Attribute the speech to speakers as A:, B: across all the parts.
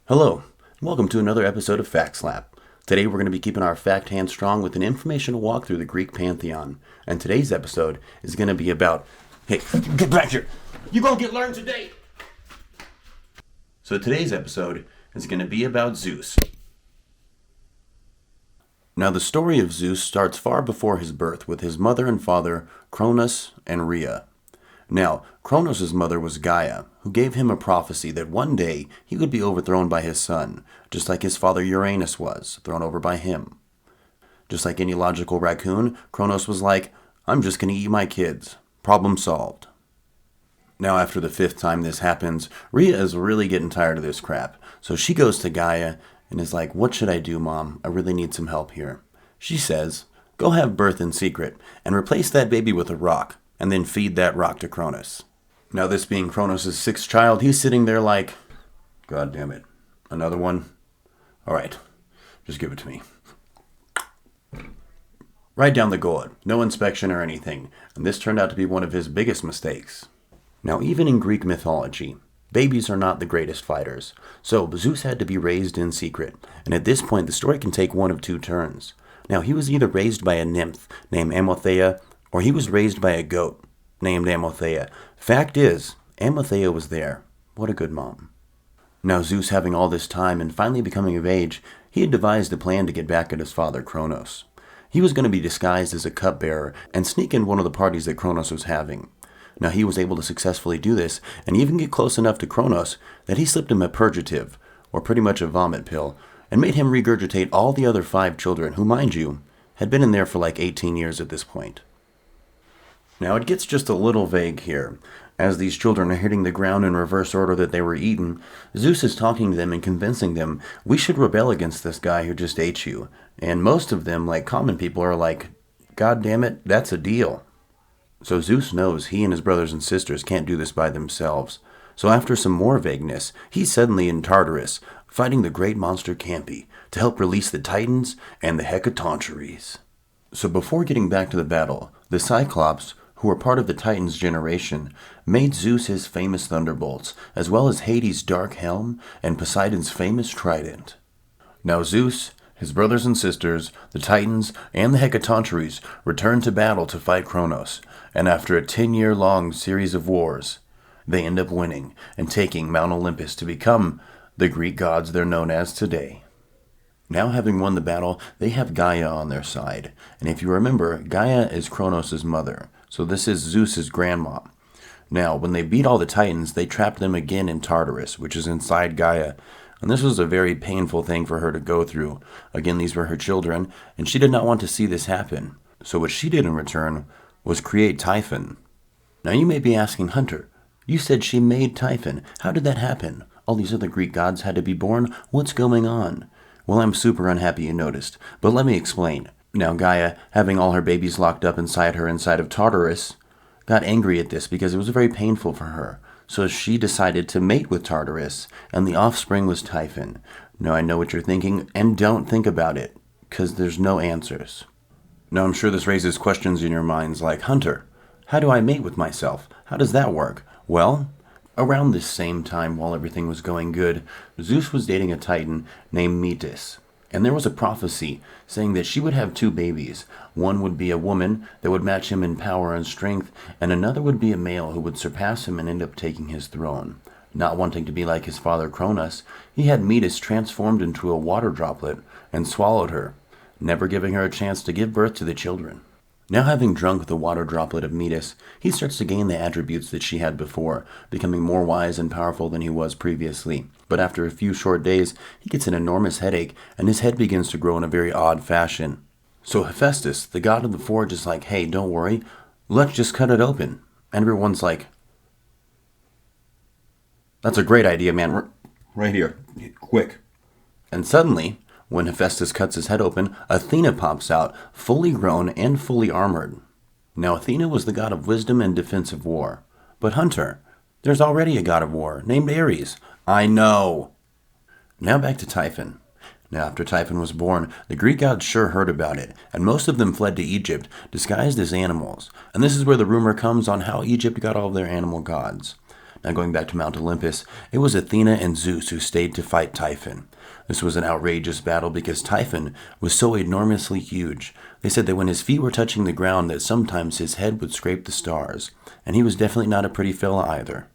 A: Hello, and welcome to another episode of Factslap. Today we're going to be keeping our fact hand strong with an informational walk through the Greek pantheon. And today's episode is going to be about... Hey, get back here! You gonna get learned today! So today's episode is going to be about Zeus. Now the story of Zeus starts far before his birth with his mother and father, Cronus and Rhea. Now, Cronus' mother was Gaia, who gave him a prophecy that one day he would be overthrown by his son, just like his father Uranus was, thrown over by him. Just like any logical raccoon, Cronus was like, I'm just going to eat my kids. Problem solved. Now, after the 5th time this happens, Rhea is really getting tired of this crap, so she goes to Gaia and is like, what should I do, Mom? I really need some help here. She says, go have birth in secret, and replace that baby with a rock, and then feed that rock to Cronus. Now this being Cronus' 6th child, he's sitting there like, God damn it, another one? Alright, just give it to me. Right down the gullet, no inspection or anything, and this turned out to be one of his biggest mistakes. Now even in Greek mythology, babies are not the greatest fighters, so Zeus had to be raised in secret, and at this point the story can take one of two turns. Now he was either raised by a nymph named Amalthea, or he was raised by a goat named Amalthea. Fact is, Amalthea was there. What a good mom. Now Zeus, having all this time and finally becoming of age, he had devised a plan to get back at his father Cronus. He was going to be disguised as a cupbearer and sneak into one of the parties that Cronus was having. Now he was able to successfully do this and even get close enough to Cronus that he slipped him a purgative, or pretty much a vomit pill, and made him regurgitate all the other 5 children who, mind you, had been in there for like 18 years at this point. Now it gets just a little vague here. As these children are hitting the ground in reverse order that they were eaten, Zeus is talking to them and convincing them, we should rebel against this guy who just ate you. And most of them, like common people, are like, God damn it, that's a deal. So Zeus knows he and his brothers and sisters can't do this by themselves. So after some more vagueness, he's suddenly in Tartarus, fighting the great monster Campi to help release the Titans and the Hecatoncheires. So before getting back to the battle, the Cyclops, who were part of the Titans' generation, made Zeus his famous thunderbolts, as well as Hades' dark helm and Poseidon's famous trident. Now Zeus, his brothers and sisters, the Titans, and the Hecatoncheires returned to battle to fight Cronus, and after a 10-year-long series of wars, they end up winning and taking Mount Olympus to become the Greek gods they're known as today. Now having won the battle, they have Gaia on their side, and if you remember, Gaia is Cronus' mother, so this is Zeus' grandma. Now, when they beat all the Titans, they trapped them again in Tartarus, which is inside Gaia, and this was a very painful thing for her to go through. Again, these were her children, and she did not want to see this happen. So what she did in return was create Typhon. Now you may be asking, Hunter, you said she made Typhon. How did that happen? All these other Greek gods had to be born. What's going on? Well, I'm super unhappy you noticed, but let me explain. Now Gaia, having all her babies locked up inside her inside of Tartarus, got angry at this because it was very painful for her. So she decided to mate with Tartarus, and the offspring was Typhon. Now I know what you're thinking, and don't think about it, because there's no answers. Now I'm sure this raises questions in your minds like, Hunter, how do I mate with myself? How does that work? Well, around this same time while everything was going good, Zeus was dating a Titan named Metis. And there was a prophecy saying that she would have 2 babies. One would be a woman that would match him in power and strength, and another would be a male who would surpass him and end up taking his throne. Not wanting to be like his father Cronus, he had Metis transformed into a water droplet and swallowed her, never giving her a chance to give birth to the children. Now having drunk the water droplet of Metis, he starts to gain the attributes that she had before, becoming more wise and powerful than he was previously. But after a few short days, he gets an enormous headache, and his head begins to grow in a very odd fashion. So Hephaestus, the god of the forge, is like, hey, don't worry, let's just cut it open. And everyone's like, that's a great idea, man, right here, quick. And suddenly, when Hephaestus cuts his head open, Athena pops out, fully grown and fully armored. Now Athena was the god of wisdom and defensive war. But Hunter, there's already a god of war, named Ares. I know. Now back to Typhon. Now after Typhon was born, the Greek gods sure heard about it, and most of them fled to Egypt, disguised as animals. And this is where the rumor comes on how Egypt got all of their animal gods. Now going back to Mount Olympus, it was Athena and Zeus who stayed to fight Typhon. This was an outrageous battle because Typhon was so enormously huge. They said that when his feet were touching the ground that sometimes his head would scrape the stars, and he was definitely not a pretty fella either.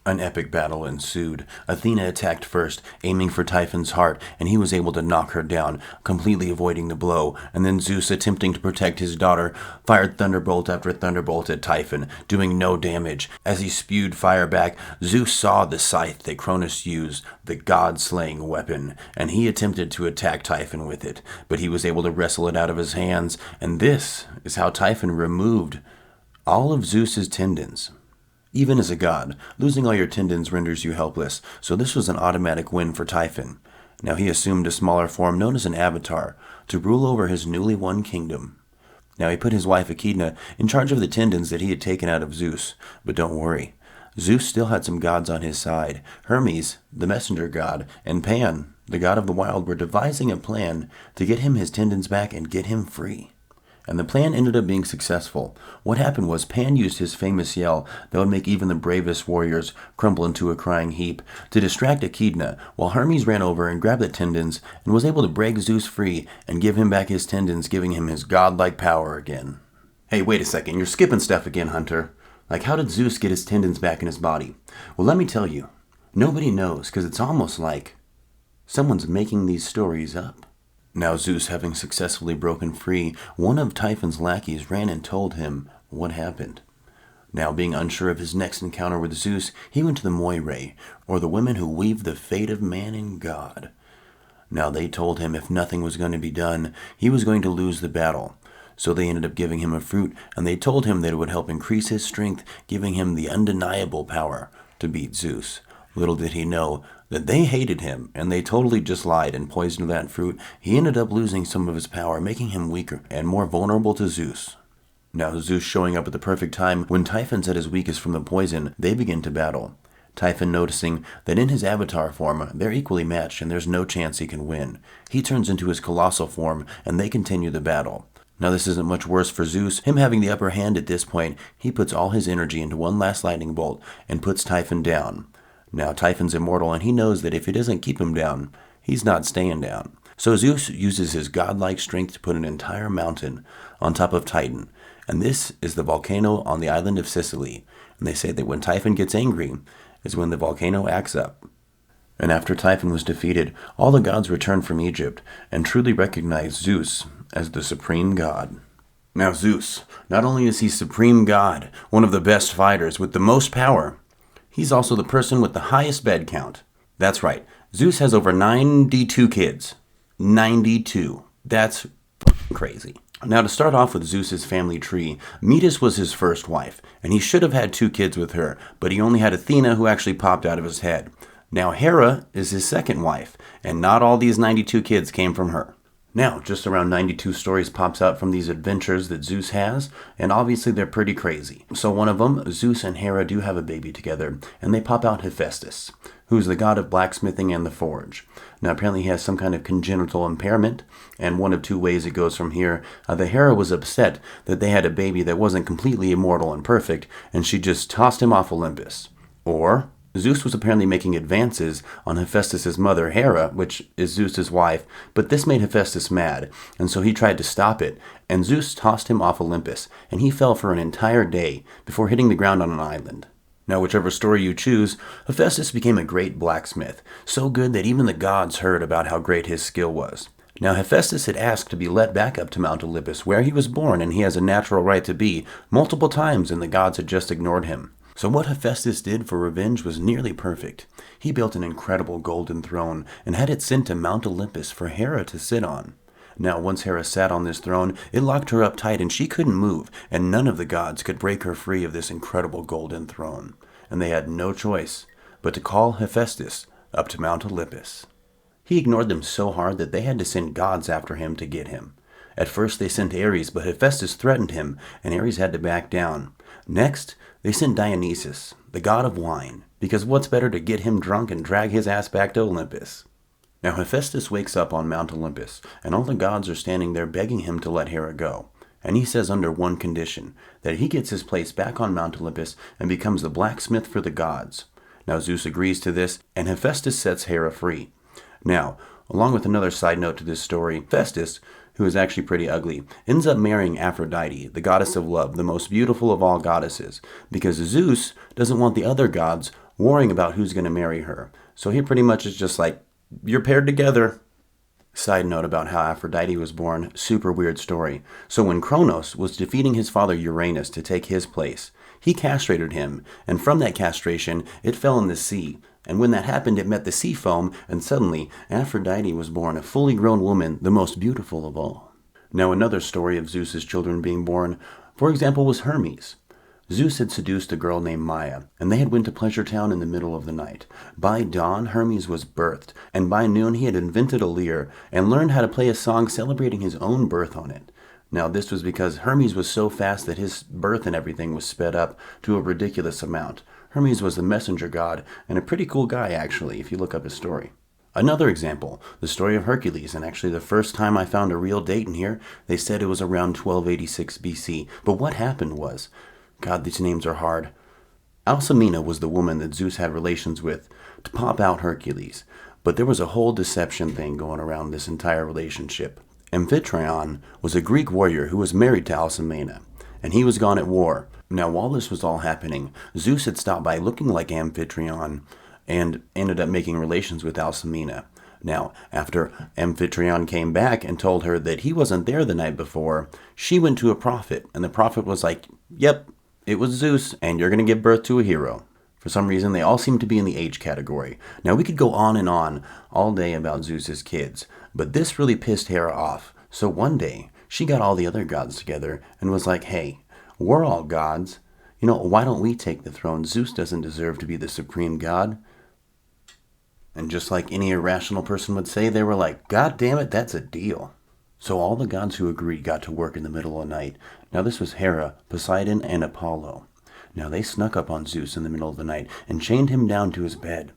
A: An epic battle ensued. Athena attacked first, aiming for Typhon's heart, and he was able to knock her down, completely avoiding the blow, and then Zeus, attempting to protect his daughter, fired thunderbolt after thunderbolt at Typhon, doing no damage. As he spewed fire back, Zeus saw the scythe that Cronus used, the god-slaying weapon, and he attempted to attack Typhon with it, but he was able to wrestle it out of his hands, and this is how Typhon removed all of Zeus's tendons. Even as a god, losing all your tendons renders you helpless, so this was an automatic win for Typhon. Now he assumed a smaller form known as an avatar to rule over his newly won kingdom. Now he put his wife Echidna in charge of the tendons that he had taken out of Zeus, but don't worry. Zeus still had some gods on his side. Hermes, the messenger god, and Pan, the god of the wild, were devising a plan to get him his tendons back and get him free. And the plan ended up being successful. What happened was Pan used his famous yell that would make even the bravest warriors crumble into a crying heap to distract Echidna, while Hermes ran over and grabbed the tendons and was able to break Zeus free and give him back his tendons, giving him his godlike power again. Hey, wait a second, you're skipping stuff again, Hunter. Like, how did Zeus get his tendons back in his body? Well, let me tell you, nobody knows, because it's almost like someone's making these stories up. Now Zeus, having successfully broken free, one of Typhon's lackeys ran and told him what happened. Now, being unsure of his next encounter with Zeus, he went to the Moirae, or the women who weave the fate of man and God. Now they told him if nothing was going to be done, he was going to lose the battle. So they ended up giving him a fruit, and they told him that it would help increase his strength, giving him the undeniable power to beat Zeus. Little did he know that they hated him, and they totally just lied and poisoned that fruit. He ended up losing some of his power, making him weaker and more vulnerable to Zeus. Now Zeus showing up at the perfect time, when Typhon's at his weakest from the poison, they begin to battle. Typhon, noticing that in his avatar form, they're equally matched and there's no chance he can win. He turns into his colossal form, and they continue the battle. Now this isn't much worse for Zeus. Him having the upper hand at this point, he puts all his energy into one last lightning bolt and puts Typhon down. Now Typhon's immortal, and he knows that if he doesn't keep him down, he's not staying down. So Zeus uses his godlike strength to put an entire mountain on top of Titan, and this is the volcano on the island of Sicily. And they say that when Typhon gets angry is when the volcano acts up. And after Typhon was defeated, all the gods returned from Egypt and truly recognized Zeus as the supreme god. Now Zeus, not only is he supreme god, one of the best fighters with the most power, he's also the person with the highest bed count. That's right, Zeus has over 92 kids. 92. That's crazy. Now to start off with Zeus's family tree, Metis was his first wife, and he should have had 2 kids with her, but he only had Athena, who actually popped out of his head. Now Hera is his second wife, and not all these 92 kids came from her. Now, just around 92 stories pops out from these adventures that Zeus has, and obviously they're pretty crazy. So one of them, Zeus and Hera do have a baby together, and they pop out Hephaestus, who's the god of blacksmithing and the forge. Now apparently he has some kind of congenital impairment, and one of 2 ways it goes from here. The Hera was upset that they had a baby that wasn't completely immortal and perfect, and she just tossed him off Olympus. Or Zeus was apparently making advances on Hephaestus' mother, Hera, which is Zeus' wife, but this made Hephaestus mad, and so he tried to stop it, and Zeus tossed him off Olympus, and he fell for an entire day before hitting the ground on an island. Now, whichever story you choose, Hephaestus became a great blacksmith, so good that even the gods heard about how great his skill was. Now, Hephaestus had asked to be led back up to Mount Olympus, where he was born and he has a natural right to be, multiple times, and the gods had just ignored him. So what Hephaestus did for revenge was nearly perfect. He built an incredible golden throne and had it sent to Mount Olympus for Hera to sit on. Now, once Hera sat on this throne, it locked her up tight and she couldn't move, and none of the gods could break her free of this incredible golden throne. And they had no choice but to call Hephaestus up to Mount Olympus. He ignored them so hard that they had to send gods after him to get him. At first they sent Ares, but Hephaestus threatened him, and Ares had to back down. Next, they sent Dionysus, the god of wine, because what's better to get him drunk and drag his ass back to Olympus? Now Hephaestus wakes up on Mount Olympus, and all the gods are standing there begging him to let Hera go. and he says under one condition, that he gets his place back on Mount Olympus and becomes the blacksmith for the gods. Now Zeus agrees to this, and Hephaestus sets Hera free. Now, along with another side note to this story, Hephaestus, who is actually pretty ugly, ends up marrying Aphrodite, the goddess of love, the most beautiful of all goddesses, because Zeus doesn't want the other gods worrying about who's going to marry her. So he pretty much is just like, you're paired together. Side note about how Aphrodite was born, super weird story. So when Cronus was defeating his father Uranus to take his place, he castrated him, and from that castration, it fell in the sea. And when that happened, it met the sea foam, and suddenly, Aphrodite was born, a fully grown woman, the most beautiful of all. Now another story of Zeus's children being born, for example, was Hermes. Zeus had seduced a girl named Maia, and they had went to Pleasure Town in the middle of the night. By dawn, Hermes was birthed, and by noon he had invented a lyre and learned how to play a song celebrating his own birth on it. Now this was because Hermes was so fast that his birth and everything was sped up to a ridiculous amount. Hermes was the messenger god, and a pretty cool guy actually, if you look up his story. Another example, the story of Hercules, and actually the first time I found a real date in here, they said it was around 1286 BC. But what happened was, God, these names are hard. Alcmena was the woman that Zeus had relations with to pop out Hercules, but there was a whole deception thing going around this entire relationship. Amphitryon was a Greek warrior who was married to Alcmena, and he was gone at war. Now, while this was all happening, Zeus had stopped by looking like Amphitryon and ended up making relations with Alcmena. Now, after Amphitryon came back and told her that he wasn't there the night before, she went to a prophet, and the prophet was like, yep, it was Zeus, and you're going to give birth to a hero. For some reason, they all seem to be in the age category. Now, we could go on and on all day about Zeus's kids, but this really pissed Hera off. So one day, she got all the other gods together and was like, hey, we're all gods. You know, why don't we take the throne? Zeus doesn't deserve to be the supreme god. And just like any irrational person would say, they were like, God damn it, that's a deal. So all the gods who agreed got to work in the middle of the night. Now this was Hera, Poseidon, and Apollo. Now they snuck up on Zeus in the middle of the night and chained him down to his bed.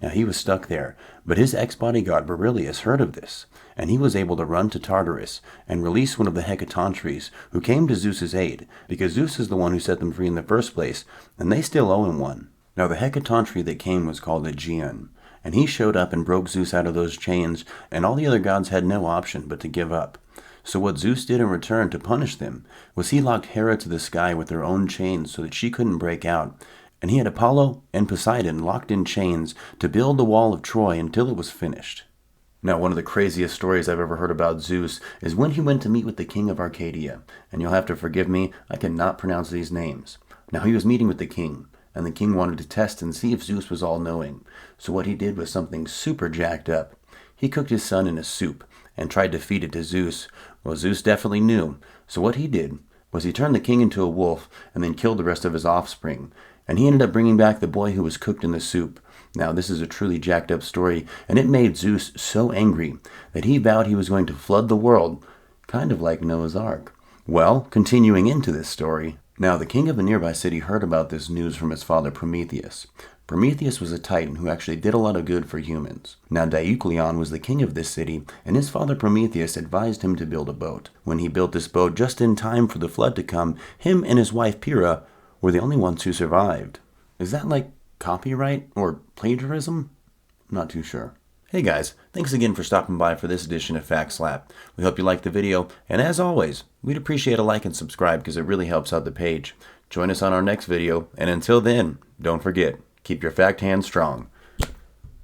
A: Now he was stuck there, but his ex-bodyguard Beryllius heard of this, and he was able to run to Tartarus and release one of the Hecatontries, who came to Zeus's aid, because Zeus is the one who set them free in the first place, and they still owe him one. Now the Hecatontry that came was called Aegeon, and he showed up and broke Zeus out of those chains, and all the other gods had no option but to give up. So what Zeus did in return to punish them was he locked Hera to the sky with their own chains so that she couldn't break out, and he had Apollo and Poseidon locked in chains to build the wall of Troy until it was finished. Now, one of the craziest stories I've ever heard about Zeus is when he went to meet with the king of Arcadia, and you'll have to forgive me, I cannot pronounce these names. Now, he was meeting with the king, and the king wanted to test and see if Zeus was all-knowing. So what he did was something super jacked up. He cooked his son in a soup and tried to feed it to Zeus. Well, Zeus definitely knew. So what he did was he turned the king into a wolf and then killed the rest of his offspring. And he ended up bringing back the boy who was cooked in the soup. Now, this is a truly jacked up story, and it made Zeus so angry that he vowed he was going to flood the world, kind of like Noah's Ark. Well, continuing into this story, now the king of a nearby city heard about this news from his father Prometheus. Prometheus was a titan who actually did a lot of good for humans. Now Deucalion was the king of this city, and his father Prometheus advised him to build a boat. When he built this boat just in time for the flood to come, him and his wife Pyrrha were the only ones who survived. Is that like copyright or plagiarism? I'm not too sure. Hey guys, thanks again for stopping by for this edition of Factslap. We hope you liked the video, and as always, we'd appreciate a like and subscribe because it really helps out the page. Join us on our next video, and until then, don't forget, keep your fact hand strong.